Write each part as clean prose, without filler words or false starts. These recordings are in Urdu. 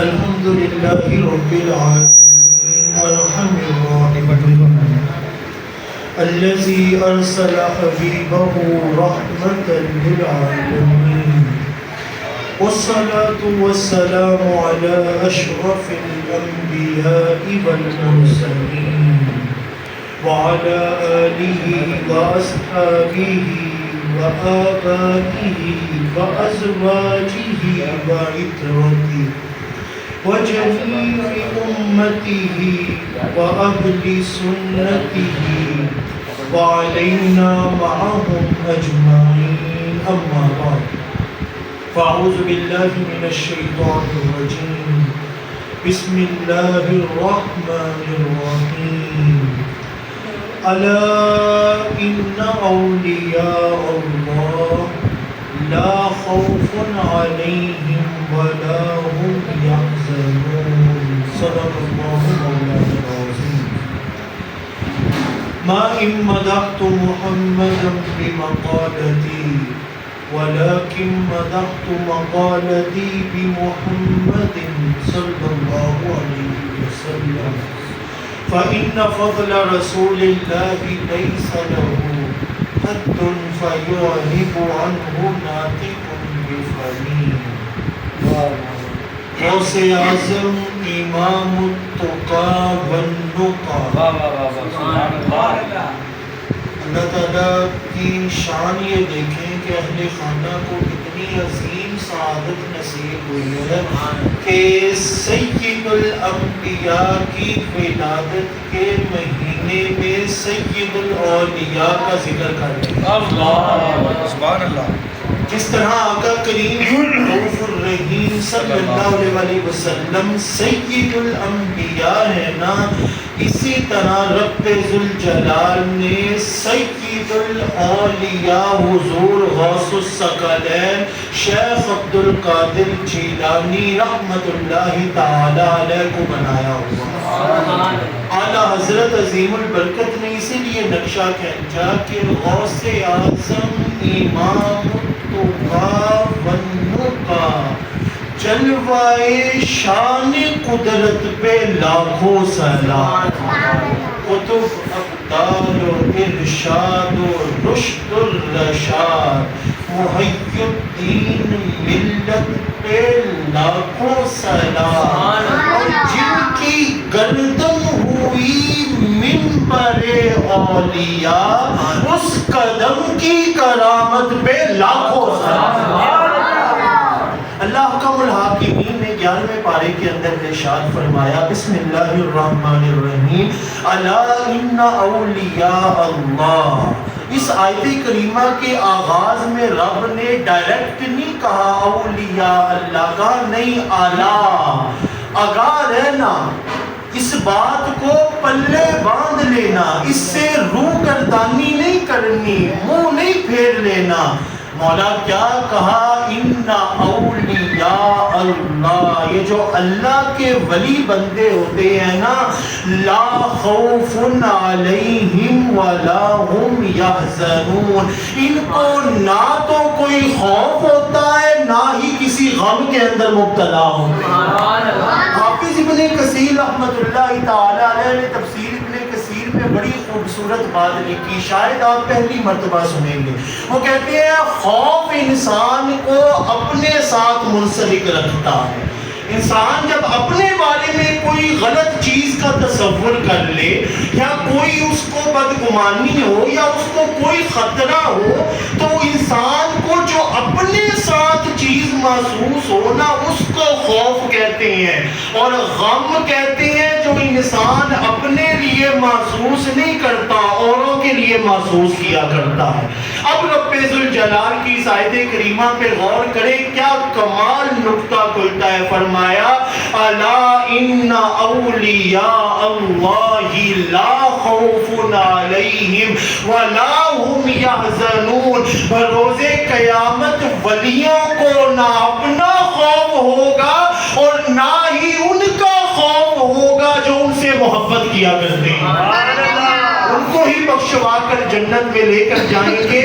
الحمد لله رب العالمين ورحم الراحمين الذي أرسل حبيبه رحمة للعالمين والصلاة والسلام على أشرف الأنبياء والمرسلين وعلى آله وأصحابه وآبائه وأزواجه وعترته وجميع أمته وأهل سنته وعلينا معهم أجمعين أما بعد فأعوذ بالله من الشيطان الرجيم بسم الله الرحمن الرحيم ألا إن أولياء الله لا خوف عليهم ولا هم يحزنون صدق الله مولانا العظيم ما إن مدحت محمدا بمقالتي ولكن مدحت مقالتي بمحمد صلى الله عليه وسلم فإن فضل رسول الله ليس له حد فيعرب عنه ناطق بفمه غوث اعظم امام التقى والنقى اللہ تعالیٰ کی شان یہ دیکھیں کہ اہل خانہ کو کتنی عظیم سعادت نصیب ہوئی ہے کہ سید الانبیاء کی ولادت کے مہینے میں سید الاولیاء کا ذکر کر رہے ہیں اللہ سبحان اللہ جس طرح آقا کریم رؤوف الرحیم صلی اللہ علیہ وسلم سید الانبیاء ہے نا، اسی طرح رب ذوالجلال نے سید الاولیاء حضور غوث الثقلین شیخ عبد القادر جیلانی رحمت اللہ تعالی علیہ کو بنایا ہوا۔ اعلیٰ حضرت عظیم البرکت نے اسی لیے نقشہ کھینچا کہ غوث اعظم امام التقیٰ والنقیٰ جلوائے شان قدرت پہ لاکھوں سلام، قطب ابدال و ارشاد و رشد الرشاد، محی الدین ملت پہ لاکھوں سلام، اور جن کی گردن ہوئی منبر اولیاء اس قدم کی کرامت پہ لاکھوں سلام۔ اللہ حکم الحاکمین نے 11ویں پارے کے اندر ارشاد فرمایا بسم اللہ الرحمن الرحیم الا ان اولیاء اللہ۔ اس آیت کریمہ کے آغاز میں رب نے ڈائریکٹ نہیں کہا اولیاء اللہ کا، نہیں اعلیٰ آگاہ رہنا، اس بات کو پلے باندھ لینا، اس سے روح گردانی نہیں کرنی، منہ نہیں پھیر لینا۔ مولا کیا کہا ان اولیاء اللہ، یہ جو اللہ کے ولی بندے ہوتے ہیں نا، لا خوف علیہم ولا هم یحزنون، ان کو نہ تو کوئی خوف ہوتا ہے نہ ہی کسی غم کے اندر مبتلا ہوتے ہیں۔ حافظ ابن کثیر رحمت اللہ تعالی علیہ نے تفسیر ابن کثیر میں بڑی خوبصورت بات لکھی، شاید آپ پہلی مرتبہ سنیں گے۔ وہ کہتے ہیں خوف انسان کو اپنے ساتھ منسلک رکھتا ہے۔ انسان جب اپنے بارے میں کوئی غلط چیز کا تصور کر لے یا کوئی اس کو بدگمانی ہو یا اس کو کوئی خطرہ ہو تو انسان کو جو اپنے ساتھ چیز محسوس ہو نا اس کو خوف کہتے ہیں، اور غم کہتے ہیں جو انسان اپنے لیے محسوس نہیں کرتا اوروں کے لیے محسوس کیا کرتا ہے۔ اب رب ذوالجلال کی اس آیت کریمہ پہ غور کریں، کیا کمال نکتہ کھلتا ہے۔ فرمایا الا ان اولیاء اللہ لا خوف علیہم ولا هم یحزنون، بروز قیامت ولیوں کو نہ اپنا خوف ہوگا اور نہ ہی ان کا خوف ہوگا جو ان سے محبت کیا کرتے ہیں، ان کو ہی بخشوا کر جنت میں لے کر جائیں گے۔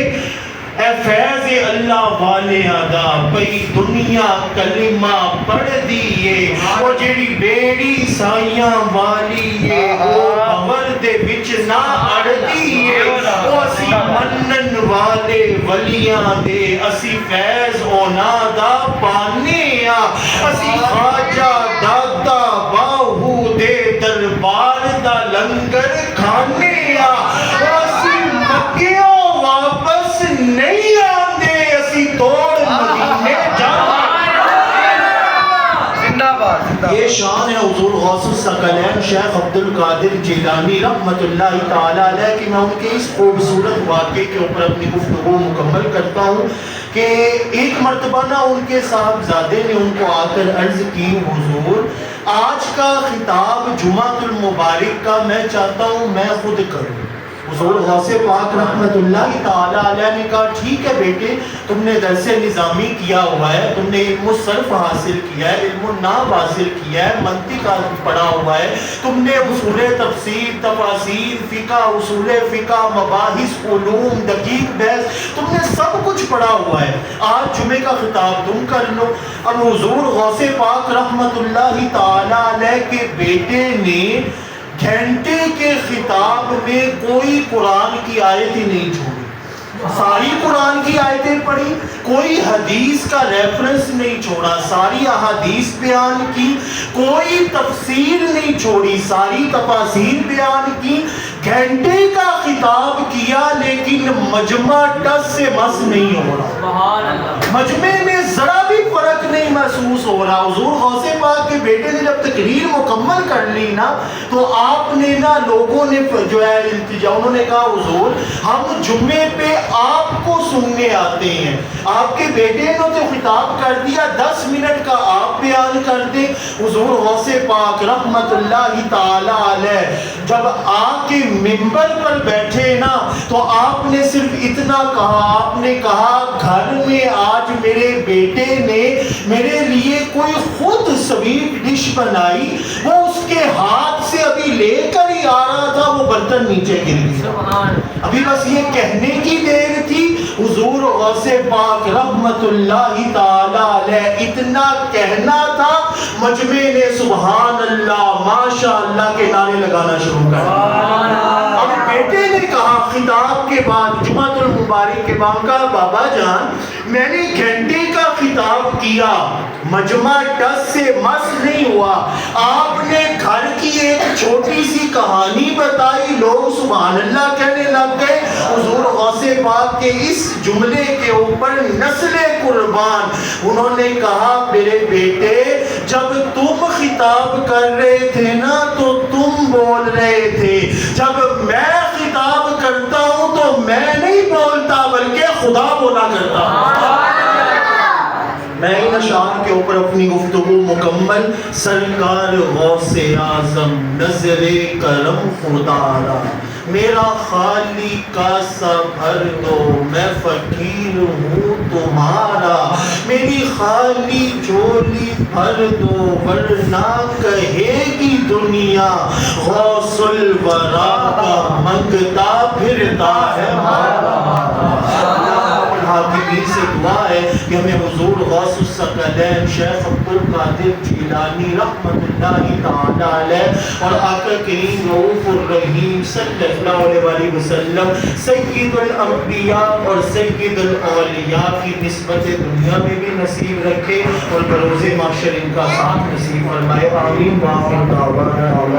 اے فیض اللہ والے ادا پئی دنیا کلمہ پڑھ دیئے وہ جیڑی بیڑی سائیاں والی ہے وہ باور دے وچ نہ اڑ دیئے وہ اسی منن والے ولیاں دے اسی فیض اونا دا پانے اسی خواجہ دادا باہو دے دربار دا لنگر کھانے اسی مکیوں واپس نہیں آندے اسی توڑ مدینے جانے یہ شان ہے حضور غوث الثقلین شیخ عبد القادر جیلانی رحمت اللہ تعالی علیہ کہ میں ان کے اس خوبصورت واقعے کے اوپر اپنی گفتگو مکمل کرتا ہوں کہ ایک مرتبہ نا ان کے صاحبزادے نے ان کو آ کر عرض کی حضور آج کا خطاب جمعۃ المبارک کا میں چاہتا ہوں میں خود کروں حضور غوث پاک رحمت اللہ تعالی علیہ نے کہا ٹھیک ہے بیٹے تم نے درس نظامی کیا ہوا ہے تم نے علم الصرف حاصل کیا ہے علم النحو حاصل کیا ہے منطق پڑھا ہوا ہے تم نے اصول تفسیر تفاسیر فقہ اصول فقہ مباحث علوم دقیق بحث تم نے سب کچھ پڑھا ہوا ہے آج جمعے کا خطاب تم کر لو اب حضور غوث پاک رحمت اللہ تعالی علیہ کے بیٹے نے گھنٹے کے خطاب میں کوئی قرآن کی آیت ہی نہیں چھوڑی ساری قرآن کی آیتیں پڑھی کوئی حدیث کا ریفرنس نہیں چھوڑا ساری احادیث بیان کی کوئی تفسیر نہیں چھوڑی ساری تفاسیر بیان کی گھنٹے کا خطاب کیا لیکن مجمع ٹس سے مس نہیں ہو رہا مجمع میں ذرا بھی فرق نہیں محسوس ہو رہا حضور غوث پاک کے بیٹے نے جب تقریر مکمل کر لی نا تو آپ نے نا لوگوں نے جو ہے التجا انہوں نے کہا حضور ہم جمعے پہ آپ کو سننے آتے ہیں آپ کے بیٹے نے تو خطاب کر دیا 10 منٹ کا آپ بیان کر دیں حضور غوث پاک رحمت اللہ تعالی علیہ جب آ کے ممبر پر بیٹھے نا تو آپ نے صرف اتنا کہا آپ نے کہا گھر میں آج میرے بیٹے نے میرے لیے کوئی خود سویٹ ڈش بنائی وہ اس کے ہاتھ سے ابھی لے کر ہی آ رہا تھا وہ برتن نیچے گر گیا ابھی بس یہ کہنے کی دیر تھی حضور غوث پاک رحمت اللہ تعالی علیہ اتنا کہنا تھا مجمع نے سبحان اللہ ماشاء اللہ کے نعرے لگانا شروع کر دیا اب بیٹے نے کہا خطاب کے بعد جمعۃ المبارک کے بعد کہا بابا جان میں نے گھنٹے کا خطاب کیا مجمع ٹس سے مس نہیں ہوا آپ نے گھر کی ایک چھوٹی سی کہانی بتائی لوگ سبحان اللہ کہنے لگ گئے حضور غوث پاک کے اس جملے کے اوپر نسل قربان انہوں نے کہا میرے بیٹے جب تم خطاب کر رہے تھے نا تو تم بول رہے تھے جب میں خطاب کرتا ہوں تو میں نہیں بولتا بلکہ خدا بولا کرتا ہوں میں ان اشعار کے اوپر اپنی گفتگو مکمل سرکار غوث اعظم نظر کرم خدا را میرا خالی کاسا بھر دو میں فقیر ہوں تمہارا میری خالی جھولی بھر دو ورنہ کہے گی دنیا غوث الورا کا منگتا پھرتا ہے مارا حاکمین سے دعا ہے کہ ہمیں حضور غوث الثقلین شیخ عبد القادر جیلانی رحمت اللہ تعالی علیہ اور آقا کریم رؤوف الرحیم صلی اللہ علیہ وسلم سید الانبیاء اور سید الاولیاء کی نسبت دنیا میں بھی نصیب رکھے اور بروز محشر ان کا ساتھ نصیب فرمائے آمین وآخر دعوانا